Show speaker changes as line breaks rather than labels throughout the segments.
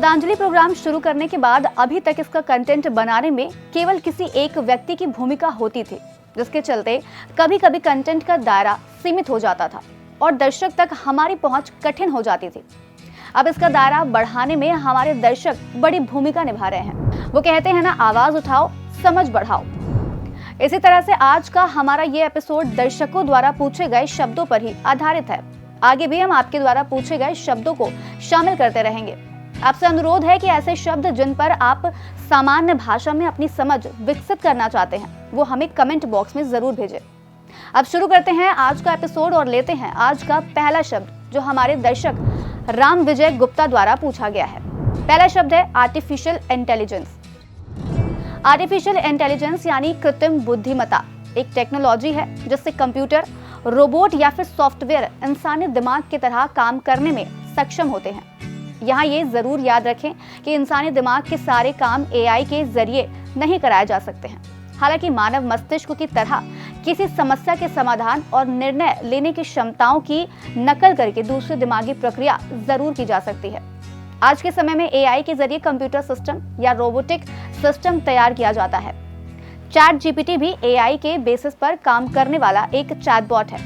शब्दांजलि programme शुरू करने के बाद अभी तक इसका कंटेंट बनाने में केवल किसी एक व्यक्ति की भूमिका होती थी, जिसके चलते कभी कभी कंटेंट का दायरा सीमित हो जाता था और दर्शक तक हमारी पहुंच कठिन हो जाती थी। अब इसका दायरा बढ़ाने में हमारे दर्शक बड़ी भूमिका निभा रहे हैं। वो कहते हैं ना, आवाज उठाओ, समझ बढ़ाओ। इसी तरह से आज का हमारा ये एपिसोड दर्शकों द्वारा पूछे गए शब्दों पर ही आधारित है। आगे भी हम आपके द्वारा पूछे गए शब्दों को शामिल करते रहेंगे। आपसे अनुरोध है कि ऐसे शब्द जिन पर आप सामान्य भाषा में अपनी समझ विकसित करना चाहते हैं, वो हमें कमेंट बॉक्स में जरूर भेजें। अब शुरू करते हैं आज का एपिसोड और लेते हैं आज का पहला शब्द, जो हमारे दर्शक राम विजय गुप्ता द्वारा पूछा गया है। पहला शब्द है आर्टिफिशियल इंटेलिजेंस। आर्टिफिशियल इंटेलिजेंस यानी कृत्रिम बुद्धिमत्ता एक टेक्नोलॉजी है जिससे कंप्यूटर, रोबोट या फिर सॉफ्टवेयर इंसानी दिमाग की तरह काम करने में सक्षम होते हैं। यहाँ ये जरूर याद रखें कि इंसानी दिमाग के सारे काम एआई के जरिए नहीं कराए जा सकते हैं। हालांकि मानव मस्तिष्क की तरह किसी समस्या के समाधान और निर्णय लेने की क्षमताओं की नकल करके दूसरी दिमागी प्रक्रिया जरूर की जा सकती है। आज के समय में एआई के जरिए कंप्यूटर सिस्टम या रोबोटिक सिस्टम तैयार किया जाता है। ChatGPT भी एआई के बेसिस पर काम करने वाला एक चैटबॉट है,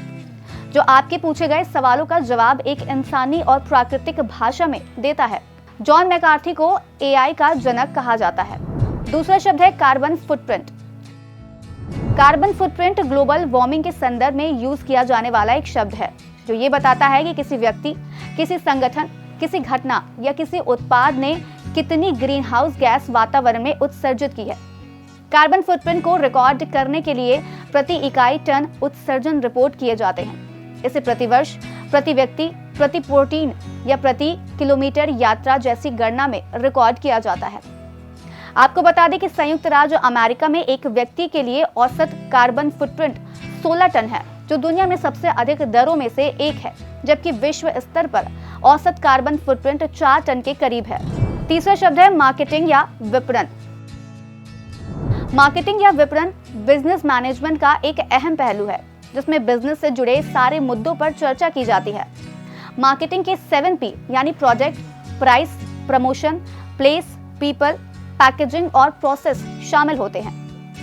जो आपके पूछे गए सवालों का जवाब एक इंसानी और प्राकृतिक भाषा में देता है। जॉन मैकार्थी को एआई का जनक कहा जाता है। दूसरा शब्द है carbon footprint. Carbon footprint global warming के संदर्भ में यूज किया जाने वाला एक शब्द है, जो ये बताता है कि किसी व्यक्ति, किसी संगठन, किसी घटना या किसी उत्पाद ने कितनी ग्रीन हाउस गैस वातावरण में उत्सर्जित की है। कार्बन फुटप्रिंट को रिकॉर्ड करने के लिए प्रति इकाई टन उत्सर्जन रिपोर्ट किए जाते हैं। इसे प्रति वर्ष, प्रति व्यक्ति, प्रति प्रोटीन या प्रति किलोमीटर यात्रा जैसी गणना में रिकॉर्ड किया जाता है। आपको बता दें कि संयुक्त राज्य अमेरिका में एक व्यक्ति के लिए औसत कार्बन फुटप्रिंट 16 टन है, जो दुनिया में सबसे अधिक दरों में से एक है, जबकि विश्व स्तर पर औसत कार्बन फुटप्रिंट 4 टन के करीब है। तीसरा शब्द है मार्केटिंग या विपणन। मार्केटिंग या विपणन बिजनेस मैनेजमेंट का एक अहम पहलू है, जिसमें बिजनेस से जुड़े सारे मुद्दों पर चर्चा की जाती है। मार्केटिंग के 7P यानी product, price, promotion, place, people, packaging और प्रोसेस शामिल होते हैं।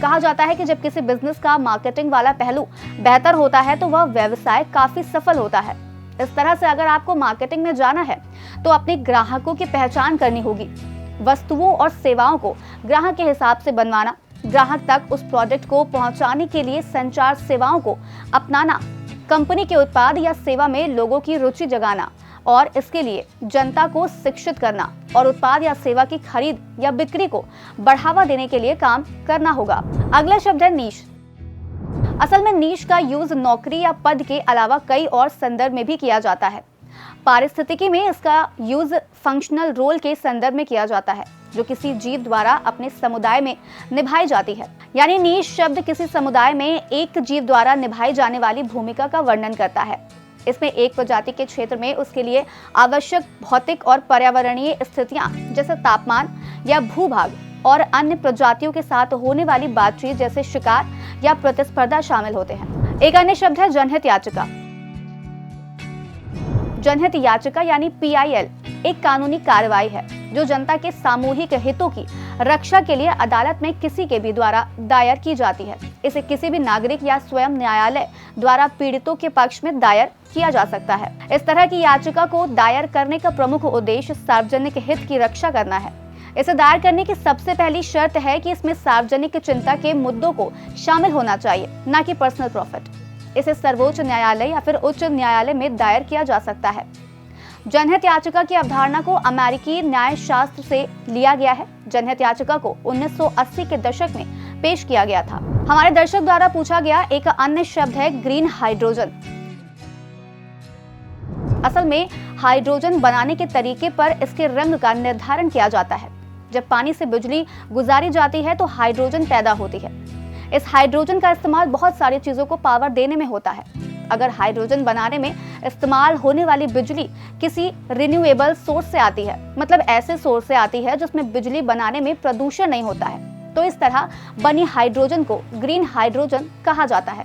कहा जाता है कि जब किसी बिजनेस का मार्केटिंग वाला पहलू बेहतर होता है तो वह व्यवसाय काफी सफल होता है। इस तरह से अगर आपको मार्केटिंग में जाना है तो अपने ग्राहकों की पहचान करनी होगी, वस्तुओं और सेवाओं को ग्राहक के हिसाब से बनवाना, ग्राहक तक उस प्रोडक्ट को पहुंचाने के लिए संचार सेवाओं को अपनाना, कंपनी के उत्पाद या सेवा में लोगों की रुचि जगाना और इसके लिए जनता को शिक्षित करना और उत्पाद या सेवा की खरीद या बिक्री को बढ़ावा देने के लिए काम करना होगा। अगला शब्द है नीश। असल में नीश का यूज नौकरी या पद के अलावा कई और संदर्भ में भी किया जाता है। पारिस्थितिकी में इसका यूज फंक्शनल रोल के संदर्भ में किया जाता है, जो किसी जीव द्वारा अपने समुदाय में निभाई जाती है। यानी नीश शब्द किसी समुदाय में एक जीव द्वारा निभाई जाने वाली भूमिका का वर्णन करता है। इसमें एक प्रजाति के क्षेत्र में उसके लिए आवश्यक भौतिक और पर्यावरणीय स्थितियां जैसे तापमान या भूभाग और अन्य प्रजातियों के साथ होने वाली बातचीत जैसे शिकार या प्रतिस्पर्धा शामिल होते हैं। एक अन्य शब्द है जनहित याचिका। जनहित याचिका यानी PIL एक कानूनी कार्रवाई है जो जनता के सामूहिक हितों की रक्षा के लिए अदालत में किसी के भी द्वारा दायर की जाती है। इसे किसी भी नागरिक या स्वयं न्यायालय द्वारा पीड़ितों के पक्ष में दायर किया जा सकता है। इस तरह की याचिका को दायर करने का प्रमुख उद्देश्य सार्वजनिक हित की रक्षा करना है। इसे दायर करने की सबसे पहली शर्त है कि इसमें सार्वजनिक चिंता के मुद्दों को शामिल होना चाहिए, न कि पर्सनल प्रॉफिट। इसे सर्वोच्च न्यायालय या फिर उच्च न्यायालय में दायर किया जा सकता है। जनहित याचिका की अवधारणा को अमेरिकी न्याय शास्त्र से लिया गया है। जनहित याचिका को 1980 के दशक में पेश किया गया था। हमारे दर्शक द्वारा पूछा गया एक अन्य शब्द है ग्रीन हाइड्रोजन। असल में हाइड्रोजन बनाने के तरीके पर इसके रंग का निर्धारण किया जाता है। जब पानी से बिजली गुजारी जाती है तो हाइड्रोजन पैदा होती है। इस हाइड्रोजन का इस्तेमाल बहुत सारी चीजों को पावर देने में होता है। अगर हाइड्रोजन बनाने में इस्तेमाल होने वाली बिजली किसी रिन्यूएबल सोर्स से आती है, मतलब ऐसे सोर्स से आती है जिसमें बिजली बनाने में प्रदूषण नहीं होता है, तो इस तरह बनी हाइड्रोजन को ग्रीन हाइड्रोजन कहा जाता है।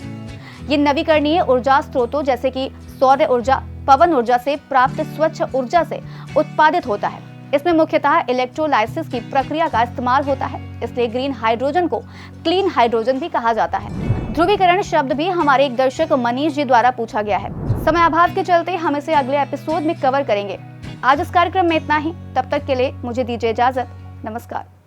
ये नवीकरणीय ऊर्जा स्रोतों जैसे कि सौर ऊर्जा, पवन ऊर्जा से प्राप्त स्वच्छ ऊर्जा से उत्पादित होता है। इसमें मुख्यतः इलेक्ट्रोलाइसिस की प्रक्रिया का इस्तेमाल होता है, इसलिए ग्रीन हाइड्रोजन को क्लीन हाइड्रोजन भी कहा जाता है। ध्रुवीकरण शब्द भी हमारे एक दर्शक मनीष जी द्वारा पूछा गया है। समय अभाव के चलते हम इसे अगले एपिसोड में कवर करेंगे। आज इस कार्यक्रम में इतना ही। तब तक के लिए मुझे दीजिए इजाजत। नमस्कार।